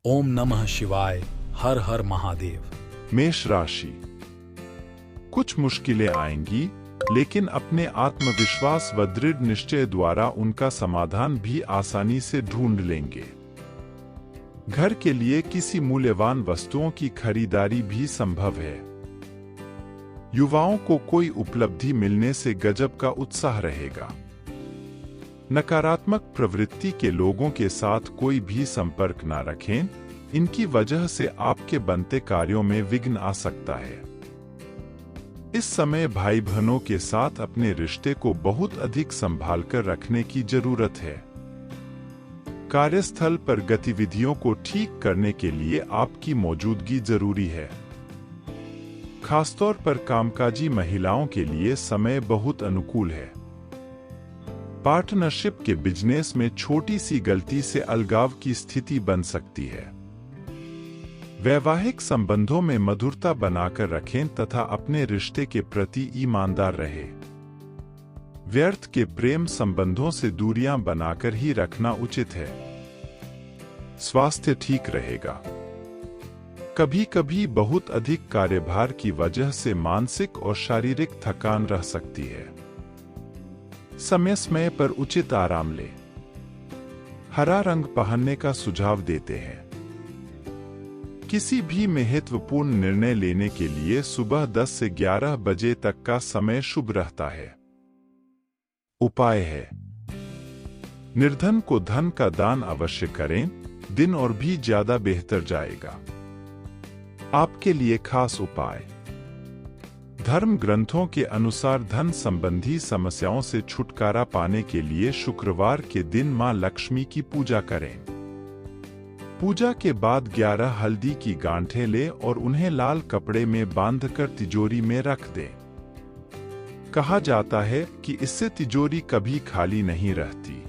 ओम नमः शिवाय। हर हर महादेव। मेष राशि। कुछ मुश्किलें आएंगी, लेकिन अपने आत्मविश्वास व दृढ़ निश्चय द्वारा उनका समाधान भी आसानी से ढूंढ लेंगे। घर के लिए किसी मूल्यवान वस्तुओं की खरीदारी भी संभव है। युवाओं को कोई उपलब्धि मिलने से गजब का उत्साह रहेगा। नकारात्मक प्रवृत्ति के लोगों के साथ कोई भी संपर्क न रखें, इनकी वजह से आपके बनते कार्यों में विघ्न आ सकता है। इस समय भाई बहनों के साथ अपने रिश्ते को बहुत अधिक संभाल कर रखने की जरूरत है। कार्यस्थल पर गतिविधियों को ठीक करने के लिए आपकी मौजूदगी जरूरी है। खासतौर पर कामकाजी महिलाओं के लिए समय बहुत अनुकूल है। पार्टनरशिप के बिजनेस में छोटी सी गलती से अलगाव की स्थिति बन सकती है। वैवाहिक संबंधों में मधुरता बनाकर रखें तथा अपने रिश्ते के प्रति ईमानदार रहें। व्यर्थ के प्रेम संबंधों से दूरियां बनाकर ही रखना उचित है। स्वास्थ्य ठीक रहेगा। कभी कभी बहुत अधिक कार्यभार की वजह से मानसिक और शारीरिक थकान रह सकती है। समय समय पर उचित आराम लें। हरा रंग पहनने का सुझाव देते हैं। किसी भी महत्वपूर्ण निर्णय लेने के लिए सुबह 10 से 11 बजे तक का समय शुभ रहता है। उपाय है, निर्धन को धन का दान अवश्य करें, दिन और भी ज्यादा बेहतर जाएगा। आपके लिए खास उपाय। धर्म ग्रंथों के अनुसार धन संबंधी समस्याओं से छुटकारा पाने के लिए शुक्रवार के दिन मां लक्ष्मी की पूजा करें। पूजा के बाद 11 हल्दी की गांठें लें और उन्हें लाल कपड़े में बांधकर तिजोरी में रख दें। कहा जाता है कि इससे तिजोरी कभी खाली नहीं रहती।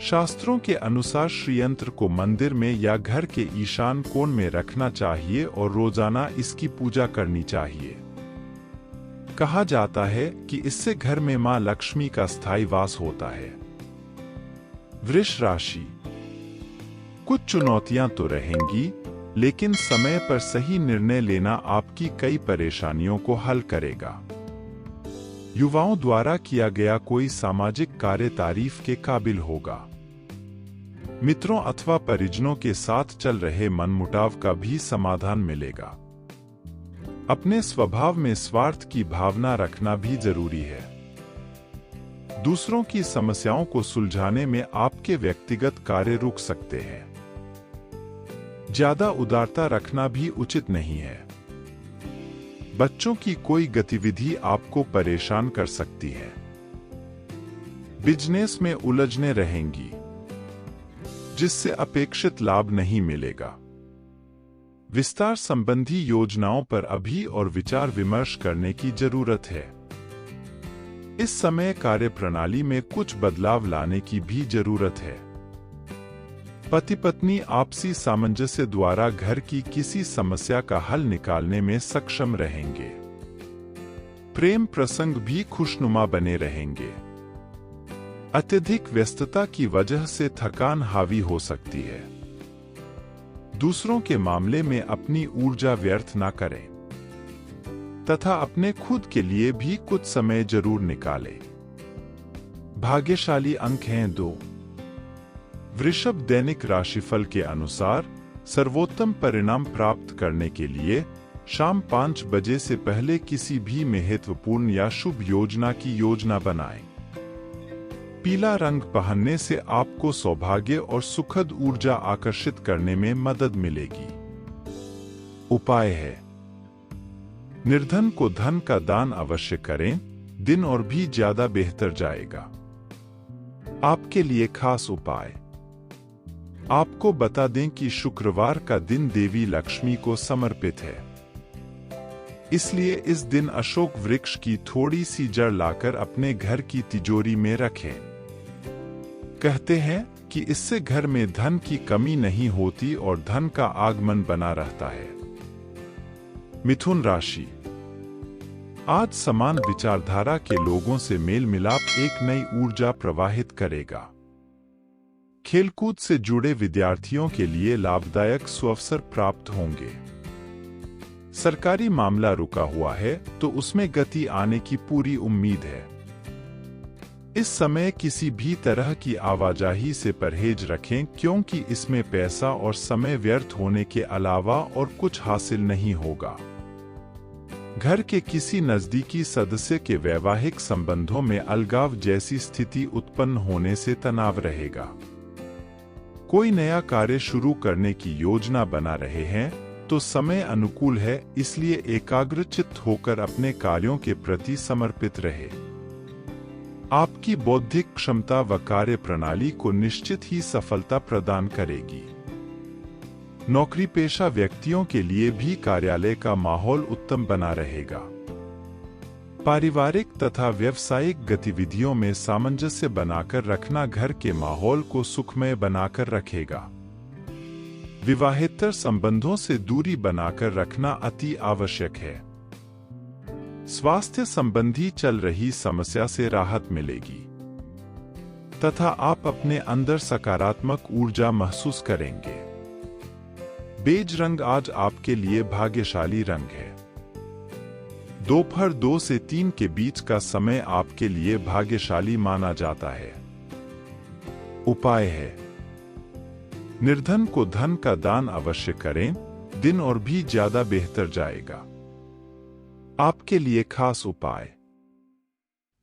शास्त्रों के अनुसार श्रीयंत्र को मंदिर में या घर के ईशान कोण में रखना चाहिए और रोजाना इसकी पूजा करनी चाहिए। कहा जाता है कि इससे घर में मां लक्ष्मी का स्थायी वास होता है। वृष राशि। कुछ चुनौतियां तो रहेंगी, लेकिन समय पर सही निर्णय लेना आपकी कई परेशानियों को हल करेगा। युवाओं द्वारा किया गया कोई सामाजिक कार्य तारीफ के काबिल होगा। मित्रों अथवा परिजनों के साथ चल रहे मनमुटाव का भी समाधान मिलेगा। अपने स्वभाव में स्वार्थ की भावना रखना भी जरूरी है। दूसरों की समस्याओं को सुलझाने में आपके व्यक्तिगत कार्य रुक सकते हैं। ज्यादा उदारता रखना भी उचित नहीं है। बच्चों की कोई गतिविधि आपको परेशान कर सकती है। बिजनेस में उलझने रहेंगी, जिससे अपेक्षित लाभ नहीं मिलेगा। विस्तार संबंधी योजनाओं पर अभी और विचार विमर्श करने की जरूरत है। इस समय कार्यप्रणाली में कुछ बदलाव लाने की भी जरूरत है। पति पत्नी आपसी सामंजस्य द्वारा घर की किसी समस्या का हल निकालने में सक्षम रहेंगे। प्रेम प्रसंग भी खुशनुमा बने रहेंगे। अत्यधिक व्यस्तता की वजह से थकान हावी हो सकती है। दूसरों के मामले में अपनी ऊर्जा व्यर्थ ना करें तथा अपने खुद के लिए भी कुछ समय जरूर निकालें। भाग्यशाली अंक हैं 2। वृषभ। दैनिक राशिफल के अनुसार सर्वोत्तम परिणाम प्राप्त करने के लिए शाम 5 बजे से पहले किसी भी महत्वपूर्ण या शुभ योजना की योजना बनाएं। पीला रंग पहनने से आपको सौभाग्य और सुखद ऊर्जा आकर्षित करने में मदद मिलेगी। उपाय है, निर्धन को धन का दान अवश्य करें, दिन और भी ज्यादा बेहतर जाएगा। आपके लिए खास उपाय। आपको बता दें कि शुक्रवार का दिन देवी लक्ष्मी को समर्पित है। इसलिए इस दिन अशोक वृक्ष की थोड़ी सी जड़ लाकर अपने घर की तिजोरी में रखें। कहते हैं कि इससे घर में धन की कमी नहीं होती और धन का आगमन बना रहता है। मिथुन राशि। आज समान विचारधारा के लोगों से मेल मिलाप एक नई ऊर्जा प्रवाहित करेगा। खेलकूद से जुड़े विद्यार्थियों के लिए लाभदायक सुअवसर प्राप्त होंगे। सरकारी मामला रुका हुआ है तो उसमें गति आने की पूरी उम्मीद है। इस समय किसी भी तरह की आवाजाही से परहेज रखें क्योंकि इसमें पैसा और समय व्यर्थ होने के अलावा और कुछ हासिल नहीं होगा। घर के किसी नजदीकी सदस्य के वैवाहिक संबंधों में अलगाव जैसी स्थिति उत्पन्न होने से तनाव रहेगा। कोई नया कार्य शुरू करने की योजना बना रहे हैं तो समय अनुकूल है, इसलिए एकाग्रचित्त होकर अपने कार्यों के प्रति समर्पित रहे। आपकी बौद्धिक क्षमता व कार्य प्रणाली को निश्चित ही सफलता प्रदान करेगी। नौकरी पेशा व्यक्तियों के लिए भी कार्यालय का माहौल उत्तम बना रहेगा। पारिवारिक तथा व्यावसायिक गतिविधियों में सामंजस्य बनाकर रखना घर के माहौल को सुखमय बनाकर रखेगा। विवाहेतर संबंधों से दूरी बनाकर रखना अति आवश्यक है। स्वास्थ्य संबंधी चल रही समस्या से राहत मिलेगी तथा आप अपने अंदर सकारात्मक ऊर्जा महसूस करेंगे। बेज रंग आज आपके लिए भाग्यशाली रंग है। दोपहर 2 से 3 के बीच का समय आपके लिए भाग्यशाली माना जाता है। उपाय है, निर्धन को धन का दान अवश्य करें, दिन और भी ज्यादा बेहतर जाएगा। आपके लिए खास उपाय,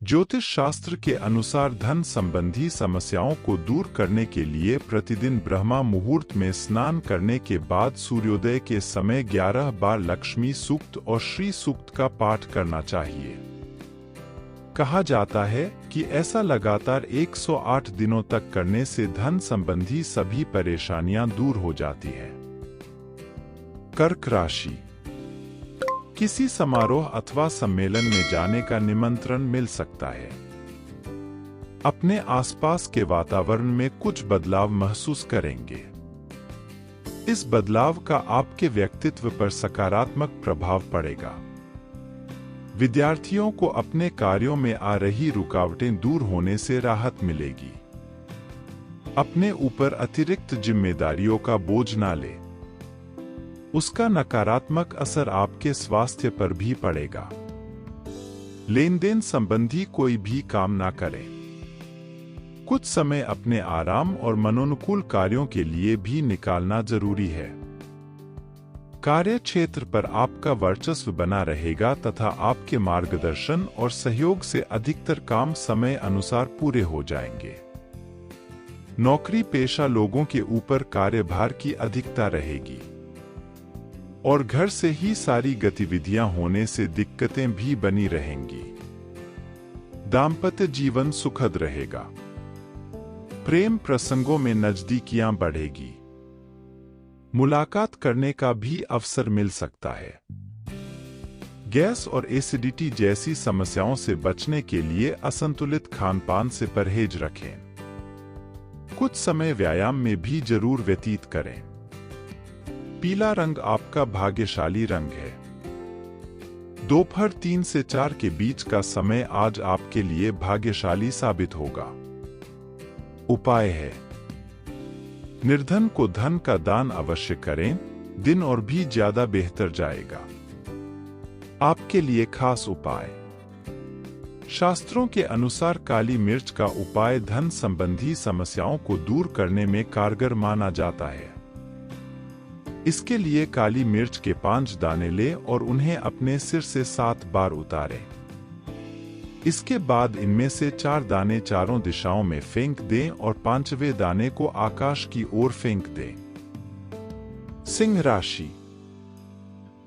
ज्योतिष शास्त्र के अनुसार धन संबंधी समस्याओं को दूर करने के लिए प्रतिदिन ब्रह्मा मुहूर्त में स्नान करने के बाद सूर्योदय के समय 11 बार लक्ष्मी सूक्त और श्री सूक्त का पाठ करना चाहिए। कहा जाता है कि ऐसा लगातार 108 दिनों तक करने से धन संबंधी सभी परेशानियां दूर हो जाती है। कर्क राशि, किसी समारोह अथवा सम्मेलन में जाने का निमंत्रण मिल सकता है। अपने आसपास के वातावरण में कुछ बदलाव महसूस करेंगे। इस बदलाव का आपके व्यक्तित्व पर सकारात्मक प्रभाव पड़ेगा। विद्यार्थियों को अपने कार्यों में आ रही रुकावटें दूर होने से राहत मिलेगी। अपने ऊपर अतिरिक्त जिम्मेदारियों का बोझ ना ले, उसका नकारात्मक असर आपके स्वास्थ्य पर भी पड़ेगा। लेन देन संबंधी कोई भी काम ना करें। कुछ समय अपने आराम और मनोनुकूल कार्यों के लिए भी निकालना जरूरी है। कार्य क्षेत्र पर आपका वर्चस्व बना रहेगा तथा आपके मार्गदर्शन और सहयोग से अधिकतर काम समय अनुसार पूरे हो जाएंगे। नौकरी पेशा लोगों के ऊपर कार्यभार की अधिकता रहेगी और घर से ही सारी गतिविधियां होने से दिक्कतें भी बनी रहेंगी। दाम्पत्य जीवन सुखद रहेगा। प्रेम प्रसंगों में नजदीकियां बढ़ेगी। मुलाकात करने का भी अवसर मिल सकता है। गैस और एसिडिटी जैसी समस्याओं से बचने के लिए असंतुलित खानपान से परहेज रखें। कुछ समय व्यायाम में भी जरूर व्यतीत करें। पीला रंग आपका भाग्यशाली रंग है। दोपहर 3 से 4 के बीच का समय आज आपके लिए भाग्यशाली साबित होगा। उपाय है, निर्धन को धन का दान अवश्य करें, दिन और भी ज्यादा बेहतर जाएगा। आपके लिए खास उपाय, शास्त्रों के अनुसार काली मिर्च का उपाय धन संबंधी समस्याओं को दूर करने में कारगर माना जाता है। इसके लिए काली मिर्च के 5 दाने लें और उन्हें अपने सिर से 7 बार उतारें। इसके बाद इनमें से 4 दाने चारों दिशाओं में फेंक दें और 5वें दाने को आकाश की ओर फेंक दें। सिंह राशि,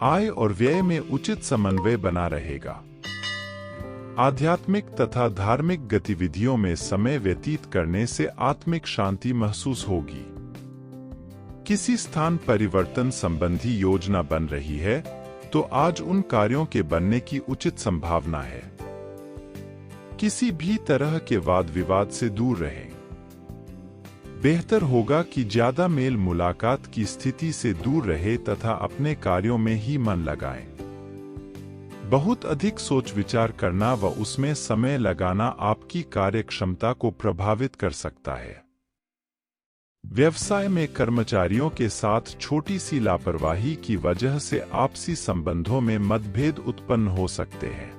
आय और व्यय में उचित समन्वय बना रहेगा। आध्यात्मिक तथा धार्मिक गतिविधियों में समय व्यतीत करने से आत्मिक शांति महसूस होगी। किसी स्थान परिवर्तन संबंधी योजना बन रही है तो आज उन कार्यों के बनने की उचित संभावना है। किसी भी तरह के वाद विवाद से दूर रहें। बेहतर होगा कि ज्यादा मेल मुलाकात की स्थिति से दूर रहे तथा अपने कार्यों में ही मन लगाएं। बहुत अधिक सोच विचार करना व उसमें समय लगाना आपकी कार्यक्षमता को प्रभावित कर सकता है। व्यवसाय में कर्मचारियों के साथ छोटी सी लापरवाही की वजह से आपसी संबंधों में मतभेद उत्पन्न हो सकते हैं।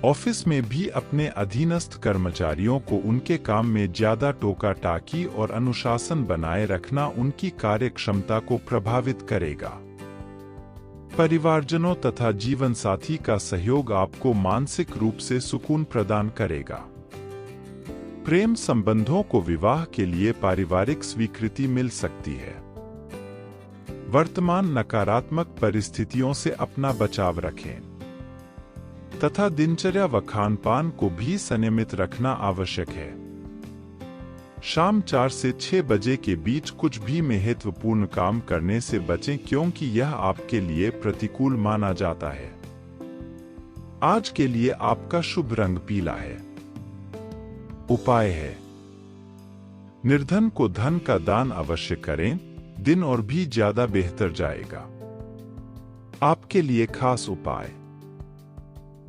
ऑफिस में भी अपने अधीनस्थ कर्मचारियों को उनके काम में ज्यादा टोका टाकी और अनुशासन बनाए रखना उनकी कार्यक्षमता को प्रभावित करेगा। परिवारजनों तथा जीवन साथी का सहयोग आपको मानसिक रूप से सुकून प्रदान करेगा। प्रेम संबंधों को विवाह के लिए पारिवारिक स्वीकृति मिल सकती है। वर्तमान नकारात्मक परिस्थितियों से अपना बचाव रखें तथा दिनचर्या व खानपान को भी संयमित रखना आवश्यक है। शाम 4 से 6 बजे के बीच कुछ भी महत्वपूर्ण काम करने से बचें, क्योंकि यह आपके लिए प्रतिकूल माना जाता है। आज के लिए आपका शुभ रंग पीला है। उपाय है, निर्धन को धन का दान अवश्य करें, दिन और भी ज्यादा बेहतर जाएगा। आपके लिए खास उपाय,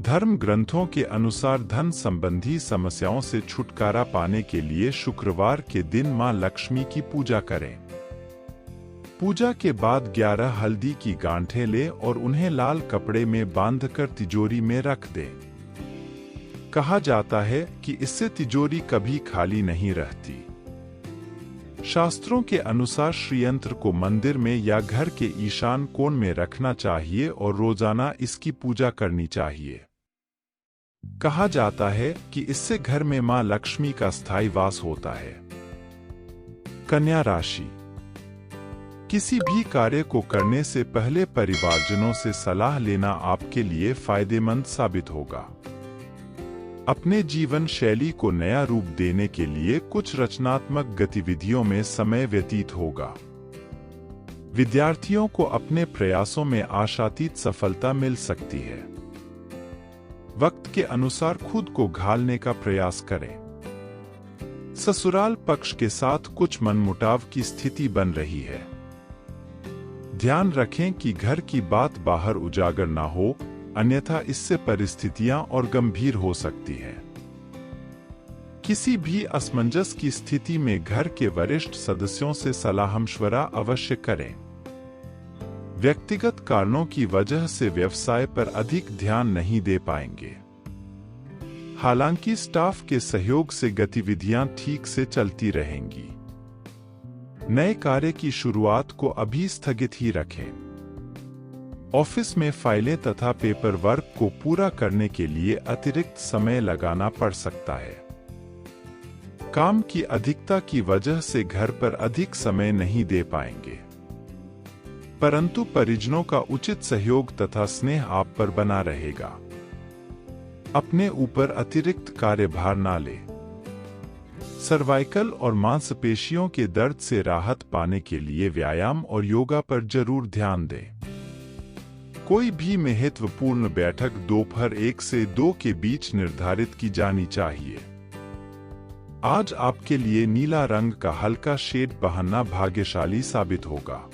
धर्म ग्रंथों के अनुसार धन संबंधी समस्याओं से छुटकारा पाने के लिए शुक्रवार के दिन मां लक्ष्मी की पूजा करें। पूजा के बाद 11 हल्दी की गांठें लें और उन्हें लाल कपड़े में बांधकर तिजोरी में रख दें। कहा जाता है कि इससे तिजोरी कभी खाली नहीं रहती। शास्त्रों के अनुसार श्रीयंत्र को मंदिर में या घर के ईशान कोण में रखना चाहिए और रोजाना इसकी पूजा करनी चाहिए। कहा जाता है कि इससे घर में मां लक्ष्मी का स्थायी वास होता है। कन्या राशि, किसी भी कार्य को करने से पहले परिवारजनों से सलाह लेना आपके लिए फायदेमंद साबित होगा। अपने जीवन शैली को नया रूप देने के लिए कुछ रचनात्मक गतिविधियों में समय व्यतीत होगा। विद्यार्थियों को अपने प्रयासों में आशातीत सफलता मिल सकती है। वक्त के अनुसार खुद को ढालने का प्रयास करें। ससुराल पक्ष के साथ कुछ मनमुटाव की स्थिति बन रही है। ध्यान रखें कि घर की बात बाहर उजागर ना हो, अन्यथा इससे परिस्थितियां और गंभीर हो सकती हैं। किसी भी असमंजस की स्थिति में घर के वरिष्ठ सदस्यों से सलाह-मशवरा अवश्य करें। व्यक्तिगत कारणों की वजह से व्यवसाय पर अधिक ध्यान नहीं दे पाएंगे। हालांकि स्टाफ के सहयोग से गतिविधियां ठीक से चलती रहेंगी। नए कार्य की शुरुआत को अभी स्थगित ही रखें। ऑफिस में फाइलें तथा पेपर वर्क को पूरा करने के लिए अतिरिक्त समय लगाना पड़ सकता है। काम की अधिकता की वजह से घर पर अधिक समय नहीं दे पाएंगे, परंतु परिजनों का उचित सहयोग तथा स्नेह आप पर बना रहेगा। अपने ऊपर अतिरिक्त कार्यभार ना ले। सर्वाइकल और मांसपेशियों के दर्द से राहत पाने के लिए व्यायाम और योगा पर जरूर ध्यान दें। कोई भी महत्वपूर्ण बैठक दोपहर 1 से 2 के बीच निर्धारित की जानी चाहिए। आज आपके लिए नीला रंग का हल्का शेड पहनना भाग्यशाली साबित होगा।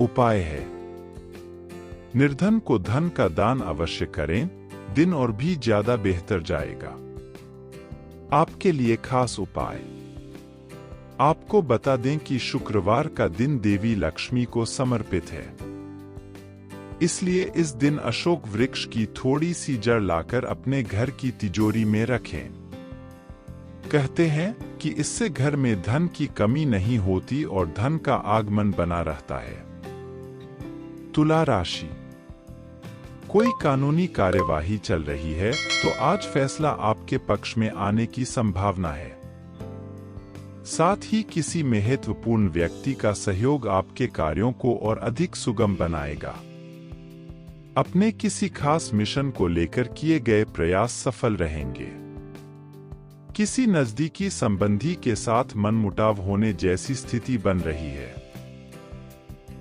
उपाय है, निर्धन को धन का दान अवश्य करें, दिन और भी ज्यादा बेहतर जाएगा। आपके लिए खास उपाय, आपको बता दें कि शुक्रवार का दिन देवी लक्ष्मी को समर्पित है। इसलिए इस दिन अशोक वृक्ष की थोड़ी सी जड़ लाकर अपने घर की तिजोरी में रखें। कहते हैं कि इससे घर में धन की कमी नहीं होती और धन का आगमन बना रहता है। तुला राशि, कोई कानूनी कार्यवाही चल रही है तो आज फैसला आपके पक्ष में आने की संभावना है। साथ ही किसी महत्वपूर्ण व्यक्ति का सहयोग आपके कार्यों को और अधिक सुगम बनाएगा। अपने किसी खास मिशन को लेकर किए गए प्रयास सफल रहेंगे। किसी नजदीकी संबंधी के साथ मनमुटाव होने जैसी स्थिति बन रही है।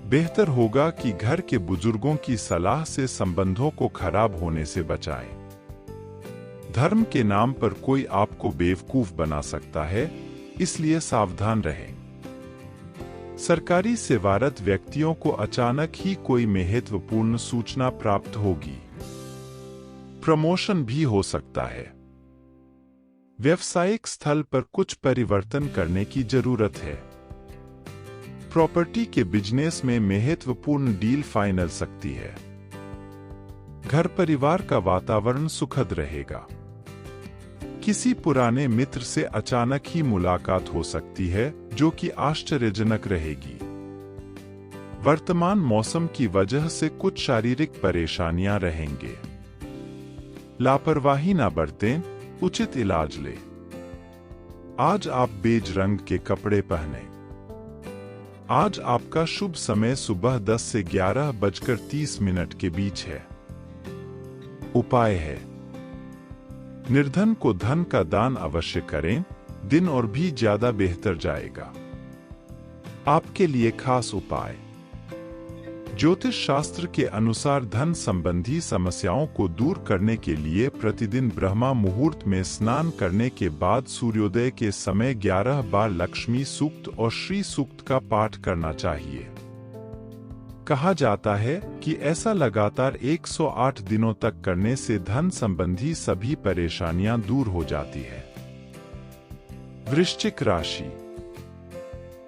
बेहतर होगा कि घर के बुजुर्गों की सलाह से संबंधों को खराब होने से बचाएं। धर्म के नाम पर कोई आपको बेवकूफ बना सकता है, इसलिए सावधान रहें। सरकारी सेवारत व्यक्तियों को अचानक ही कोई महत्वपूर्ण सूचना प्राप्त होगी। प्रमोशन भी हो सकता है। व्यावसायिक स्थल पर कुछ परिवर्तन करने की जरूरत है। प्रॉपर्टी के बिजनेस में महत्वपूर्ण डील फाइनल सकती है। घर परिवार का वातावरण सुखद रहेगा। किसी पुराने मित्र से अचानक ही मुलाकात हो सकती है जो कि आश्चर्यजनक रहेगी। वर्तमान मौसम की वजह से कुछ शारीरिक परेशानियां रहेंगे। लापरवाही ना बरतें, उचित इलाज लें। आज आप बेज रंग के कपड़े पहने। आज आपका शुभ समय सुबह 10 से 11:30 के बीच है। उपाय है, निर्धन को धन का दान अवश्य करें, दिन और भी ज्यादा बेहतर जाएगा। आपके लिए खास उपाय। ज्योतिष शास्त्र के अनुसार धन संबंधी समस्याओं को दूर करने के लिए प्रतिदिन ब्रह्मा मुहूर्त में स्नान करने के बाद सूर्योदय के समय 11 बार लक्ष्मी सूक्त और श्री सूक्त का पाठ करना चाहिए। कहा जाता है कि ऐसा लगातार 108 दिनों तक करने से धन संबंधी सभी परेशानियां दूर हो जाती है। वृश्चिक राशि।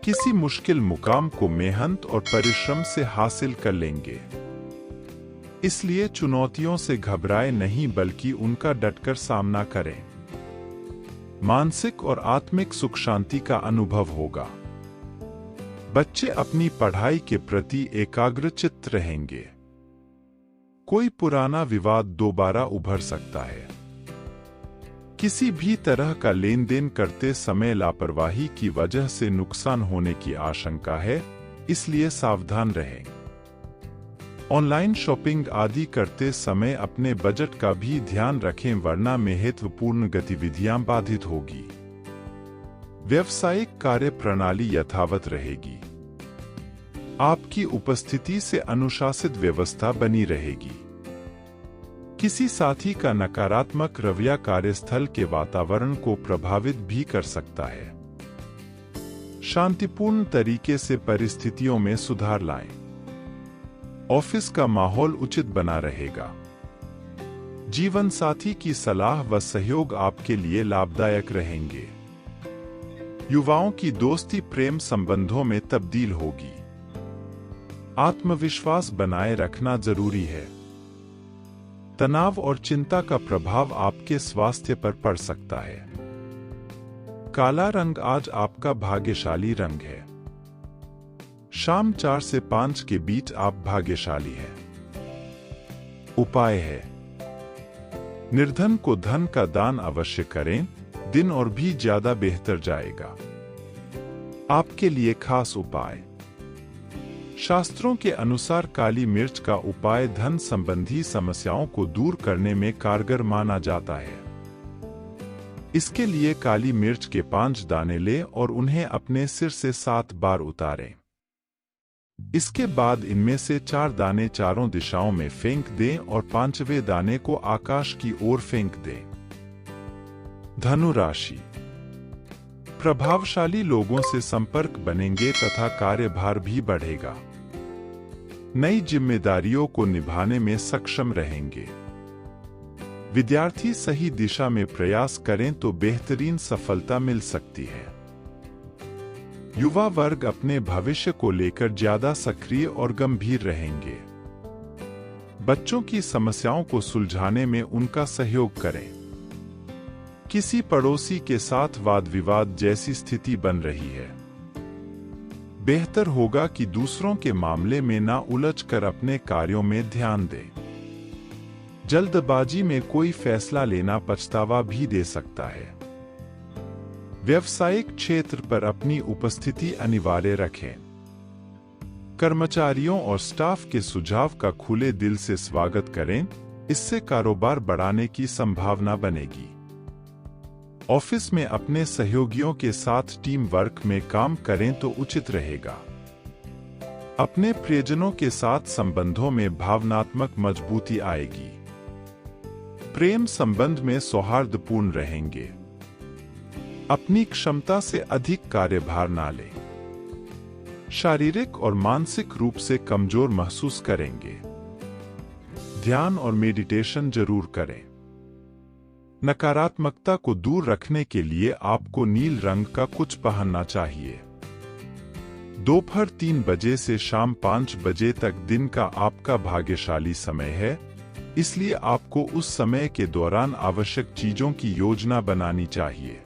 किसी मुश्किल मुकाम को मेहनत और परिश्रम से हासिल कर लेंगे। इसलिए चुनौतियों से घबराए नहीं बल्कि उनका डटकर सामना करें। मानसिक और आत्मिक सुख शांति का अनुभव होगा। बच्चे अपनी पढ़ाई के प्रति एकाग्रचित्त रहेंगे। कोई पुराना विवाद दोबारा उभर सकता है। किसी भी तरह का लेन देन करते समय लापरवाही की वजह से नुकसान होने की आशंका है, इसलिए सावधान रहें। ऑनलाइन शॉपिंग आदि करते समय अपने बजट का भी ध्यान रखें वरना महत्वपूर्ण गतिविधियां बाधित होगी। व्यावसायिक कार्य प्रणाली यथावत रहेगी। आपकी उपस्थिति से अनुशासित व्यवस्था बनी रहेगी। किसी साथी का नकारात्मक रवैया कार्यस्थल के वातावरण को प्रभावित भी कर सकता है। शांतिपूर्ण तरीके से परिस्थितियों में सुधार लाएं। ऑफिस का माहौल उचित बना रहेगा। जीवन साथी की सलाह व सहयोग आपके लिए लाभदायक रहेंगे। युवाओं की दोस्ती प्रेम संबंधों में तब्दील होगी। आत्मविश्वास बनाए रखना जरूरी है। तनाव और चिंता का प्रभाव आपके स्वास्थ्य पर पड़ सकता है। काला रंग आज आपका भाग्यशाली रंग है। शाम 4 से 5 के बीच आप भाग्यशाली हैं। उपाय है, निर्धन को धन का दान अवश्य करें, दिन और भी ज्यादा बेहतर जाएगा। आपके लिए खास उपाय। शास्त्रों के अनुसार काली मिर्च का उपाय धन संबंधी समस्याओं को दूर करने में कारगर माना जाता है। इसके लिए काली मिर्च के 5 दाने लें और उन्हें अपने सिर से 7 बार उतारें। इसके बाद इनमें से 4 दाने चारों दिशाओं में फेंक दें और 5वें दाने को आकाश की ओर फेंक दें। धनु राशि। प्रभावशाली लोगों से संपर्क बनेंगे तथा कार्यभार भी बढ़ेगा। नई जिम्मेदारियों को निभाने में सक्षम रहेंगे। विद्यार्थी सही दिशा में प्रयास करें तो बेहतरीन सफलता मिल सकती है। युवा वर्ग अपने भविष्य को लेकर ज्यादा सक्रिय और गंभीर रहेंगे। बच्चों की समस्याओं को सुलझाने में उनका सहयोग करें। किसी पड़ोसी के साथ वाद विवाद जैसी स्थिति बन रही है। बेहतर होगा कि दूसरों के मामले में ना उलझकर अपने कार्यों में ध्यान दें। जल्दबाजी में कोई फैसला लेना पछतावा भी दे सकता है। व्यावसायिक क्षेत्र पर अपनी उपस्थिति अनिवार्य रखें। कर्मचारियों और स्टाफ के सुझाव का खुले दिल से स्वागत करें, इससे कारोबार बढ़ाने की संभावना बनेगी। ऑफिस में अपने सहयोगियों के साथ टीम वर्क में काम करें तो उचित रहेगा। अपने प्रियजनों के साथ संबंधों में भावनात्मक मजबूती आएगी। प्रेम संबंध में सौहार्दपूर्ण रहेंगे। अपनी क्षमता से अधिक कार्यभार ना लें। शारीरिक और मानसिक रूप से कमजोर महसूस करेंगे। ध्यान और मेडिटेशन जरूर करें। नकारात्मकता को दूर रखने के लिए आपको नील रंग का कुछ पहनना चाहिए। दोपहर 3 बजे से शाम 5 बजे तक दिन का आपका भाग्यशाली समय है, इसलिए आपको उस समय के दौरान आवश्यक चीजों की योजना बनानी चाहिए।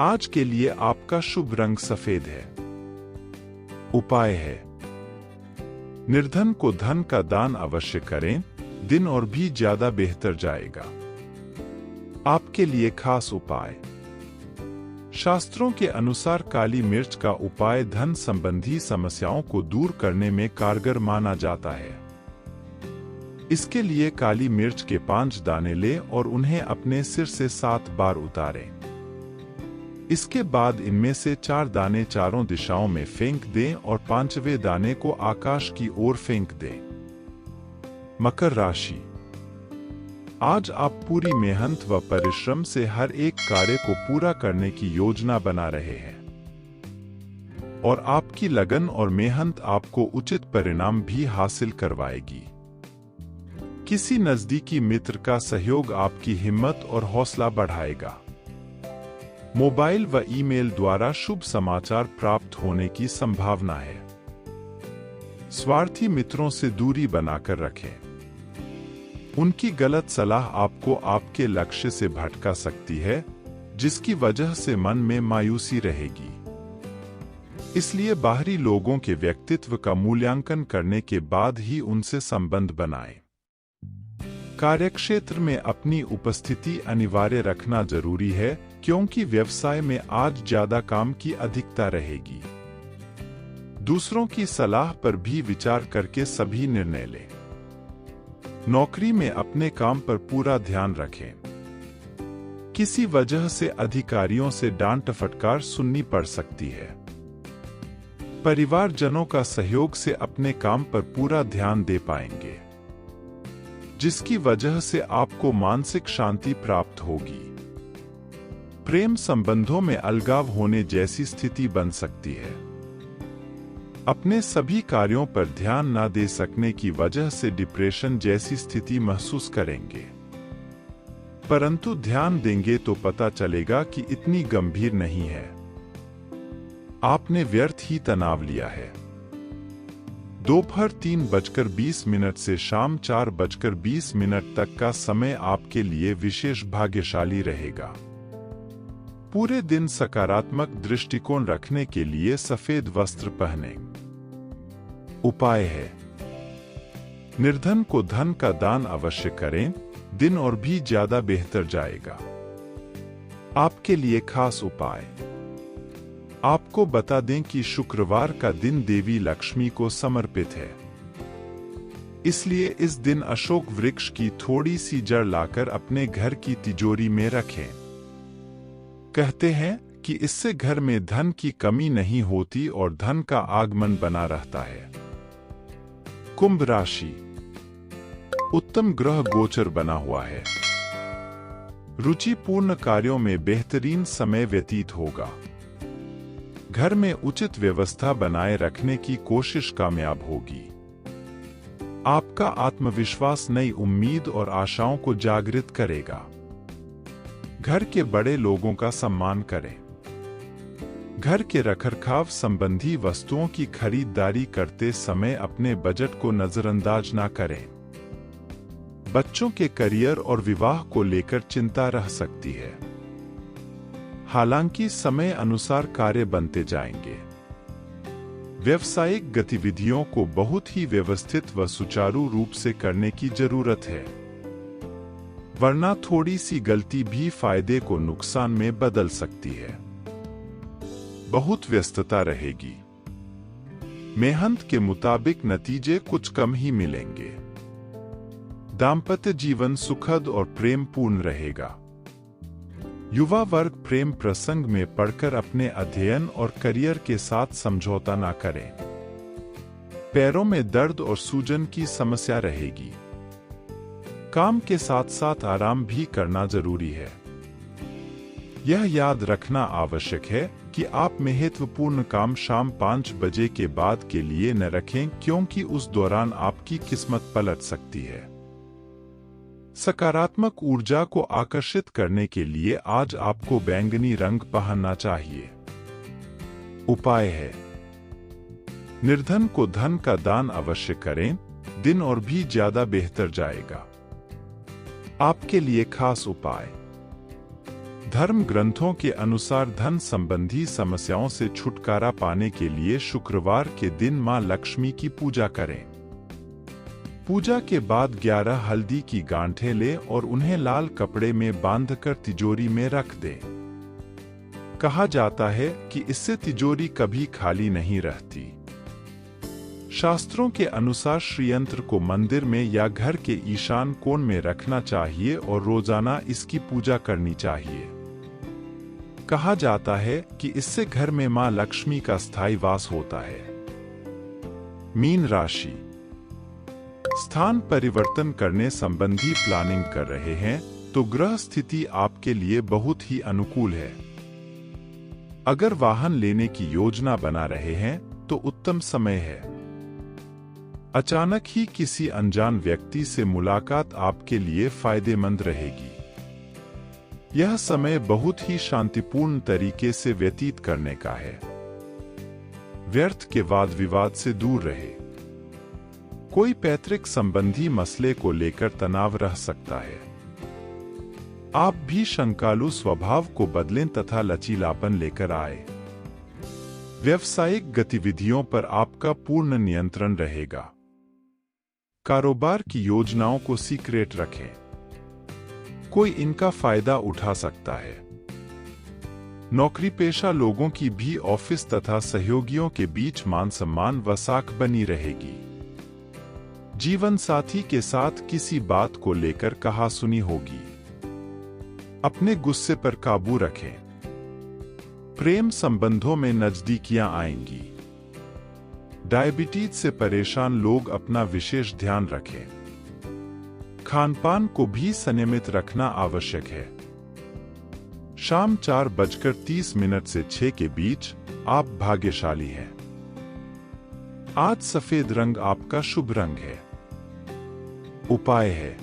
आज के लिए आपका शुभ रंग सफेद है। उपाय है, निर्धन को धन का दान अवश्य करें, दिन और भी ज्यादा बेहतर जाएगा। आपके लिए खास उपाय। शास्त्रों के अनुसार काली मिर्च का उपाय धन संबंधी समस्याओं को दूर करने में कारगर माना जाता है। इसके लिए काली मिर्च के 5 दाने लें और उन्हें अपने सिर से 7 बार उतारें। इसके बाद इनमें से 4 दाने चारों दिशाओं में फेंक दें और 5वें दाने को आकाश की ओर फेंक दें। मकर राशि। आज आप पूरी मेहनत व परिश्रम से हर एक कार्य को पूरा करने की योजना बना रहे हैं और आपकी लगन और मेहनत आपको उचित परिणाम भी हासिल करवाएगी। किसी नजदीकी मित्र का सहयोग आपकी हिम्मत और हौसला बढ़ाएगा। मोबाइल व ईमेल द्वारा शुभ समाचार प्राप्त होने की संभावना है। स्वार्थी मित्रों से दूरी बनाकर रखें। उनकी गलत सलाह आपको आपके लक्ष्य से भटका सकती है, जिसकी वजह से मन में मायूसी रहेगी। इसलिए बाहरी लोगों के व्यक्तित्व का मूल्यांकन करने के बाद ही उनसे संबंध बनाएं। कार्यक्षेत्र में अपनी उपस्थिति अनिवार्य रखना जरूरी है, क्योंकि व्यवसाय में आज ज्यादा काम की अधिकता रहेगी। दूसरों की सलाह पर भी विचार करके सभी निर्णय लें। नौकरी में अपने काम पर पूरा ध्यान रखें। किसी वजह से अधिकारियों से डांट फटकार सुननी पड़ सकती है। परिवारजनों का सहयोग से अपने काम पर पूरा ध्यान दे पाएंगे, जिसकी वजह से आपको मानसिक शांति प्राप्त होगी। प्रेम संबंधों में अलगाव होने जैसी स्थिति बन सकती है। अपने सभी कार्यों पर ध्यान न दे सकने की वजह से डिप्रेशन जैसी स्थिति महसूस करेंगे, परंतु ध्यान देंगे तो पता चलेगा कि इतनी गंभीर नहीं है। आपने व्यर्थ ही तनाव लिया है। दोपहर 3:20 से शाम 4:20 तक का समय आपके लिए विशेष भाग्यशाली रहेगा। पूरे दिन सकारात्मक दृष्टिकोण रखने के लिए सफेद वस्त्र पहनें। उपाय है, निर्धन को धन का दान अवश्य करें, दिन और भी ज्यादा बेहतर जाएगा। आपके लिए खास उपाय। आपको बता दें कि शुक्रवार का दिन देवी लक्ष्मी को समर्पित है, इसलिए इस दिन अशोक वृक्ष की थोड़ी सी जड़ लाकर अपने घर की तिजोरी में रखें। कहते हैं कि इससे घर में धन की कमी नहीं होती और धन का आगमन बना रहता है। कुंभ राशि। उत्तम ग्रह गोचर बना हुआ है। रुचिपूर्ण कार्यों में बेहतरीन समय व्यतीत होगा। घर में उचित व्यवस्था बनाए रखने की कोशिश कामयाब होगी। आपका आत्मविश्वास नई उम्मीद और आशाओं को जागृत करेगा। घर के बड़े लोगों का सम्मान करें। घर के रखरखाव संबंधी वस्तुओं की खरीदारी करते समय अपने बजट को नजरअंदाज ना करें। बच्चों के करियर और विवाह को लेकर चिंता रह सकती है, हालांकि समय अनुसार कार्य बनते जाएंगे। व्यावसायिक गतिविधियों को बहुत ही व्यवस्थित व सुचारू रूप से करने की जरूरत है, वरना थोड़ी सी गलती भी फायदे को नुकसान में बदल सकती है। बहुत व्यस्तता रहेगी। मेहनत के मुताबिक नतीजे कुछ कम ही मिलेंगे। दाम्पत्य जीवन सुखद और प्रेमपूर्ण रहेगा। युवा वर्ग प्रेम प्रसंग में पड़कर अपने अध्ययन और करियर के साथ समझौता ना करें। पैरों में दर्द और सूजन की समस्या रहेगी। काम के साथ साथ आराम भी करना जरूरी है। यह याद रखना आवश्यक है कि आप महत्वपूर्ण काम शाम 5 बजे के बाद के लिए न रखें, क्योंकि उस दौरान आपकी किस्मत पलट सकती है। सकारात्मक ऊर्जा को आकर्षित करने के लिए आज आपको बैंगनी रंग पहनना चाहिए। उपाय है, निर्धन को धन का दान अवश्य करें, दिन और भी ज्यादा बेहतर जाएगा। आपके लिए खास उपाय, धर्म ग्रंथों के अनुसार धन संबंधी समस्याओं से छुटकारा पाने के लिए शुक्रवार के दिन मां लक्ष्मी की पूजा करें। पूजा के बाद 11 हल्दी की गांठें लें और उन्हें लाल कपड़े में बांधकर तिजोरी में रख दें। कहा जाता है कि इससे तिजोरी कभी खाली नहीं रहती। शास्त्रों के अनुसार श्रीयंत्र को मंदिर में या घर के ईशान कोण में रखना चाहिए और रोजाना इसकी पूजा करनी चाहिए। कहा जाता है कि इससे घर में मां लक्ष्मी का स्थायी वास होता है। मीन राशि, स्थान परिवर्तन करने संबंधी प्लानिंग कर रहे हैं तो ग्रह स्थिति आपके लिए बहुत ही अनुकूल है। अगर वाहन लेने की योजना बना रहे हैं तो उत्तम समय है। अचानक ही किसी अनजान व्यक्ति से मुलाकात आपके लिए फायदेमंद रहेगी। यह समय बहुत ही शांतिपूर्ण तरीके से व्यतीत करने का है। व्यर्थ के वाद विवाद से दूर रहे। कोई पैतृक संबंधी मसले को लेकर तनाव रह सकता है। आप भी शंकालु स्वभाव को बदलें तथा लचीलापन लेकर आए। व्यवसायिक गतिविधियों पर आपका पूर्ण नियंत्रण रहेगा। कारोबार की योजनाओं को सीक्रेट रखें, कोई इनका फायदा उठा सकता है। नौकरी पेशा लोगों की भी ऑफिस तथा सहयोगियों के बीच मान सम्मान व साख बनी रहेगी। जीवन साथी के साथ किसी बात को लेकर कहासुनी होगी। अपने गुस्से पर काबू रखें। प्रेम संबंधों में नजदीकियां आएंगी। डायबिटीज से परेशान लोग अपना विशेष ध्यान रखें। खानपान को भी संयमित रखना आवश्यक है। शाम 4:30 से 6 के बीच आप भाग्यशाली हैं। आज सफेद रंग आपका शुभ रंग है। उपाय है,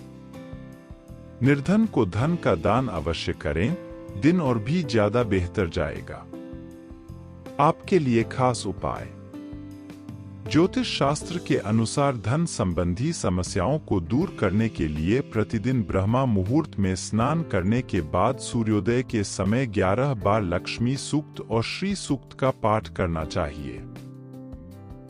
निर्धन को धन का दान अवश्य करें, दिन और भी ज्यादा बेहतर जाएगा। आपके लिए खास उपाय, ज्योतिष शास्त्र के अनुसार धन संबंधी समस्याओं को दूर करने के लिए प्रतिदिन ब्रह्मा मुहूर्त में स्नान करने के बाद सूर्योदय के समय 11 बार लक्ष्मी सूक्त और श्री सूक्त का पाठ करना चाहिए।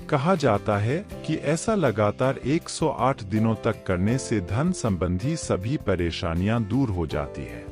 कहा जाता है कि ऐसा लगातार 108 दिनों तक करने से धन संबंधी सभी परेशानियां दूर हो जाती है।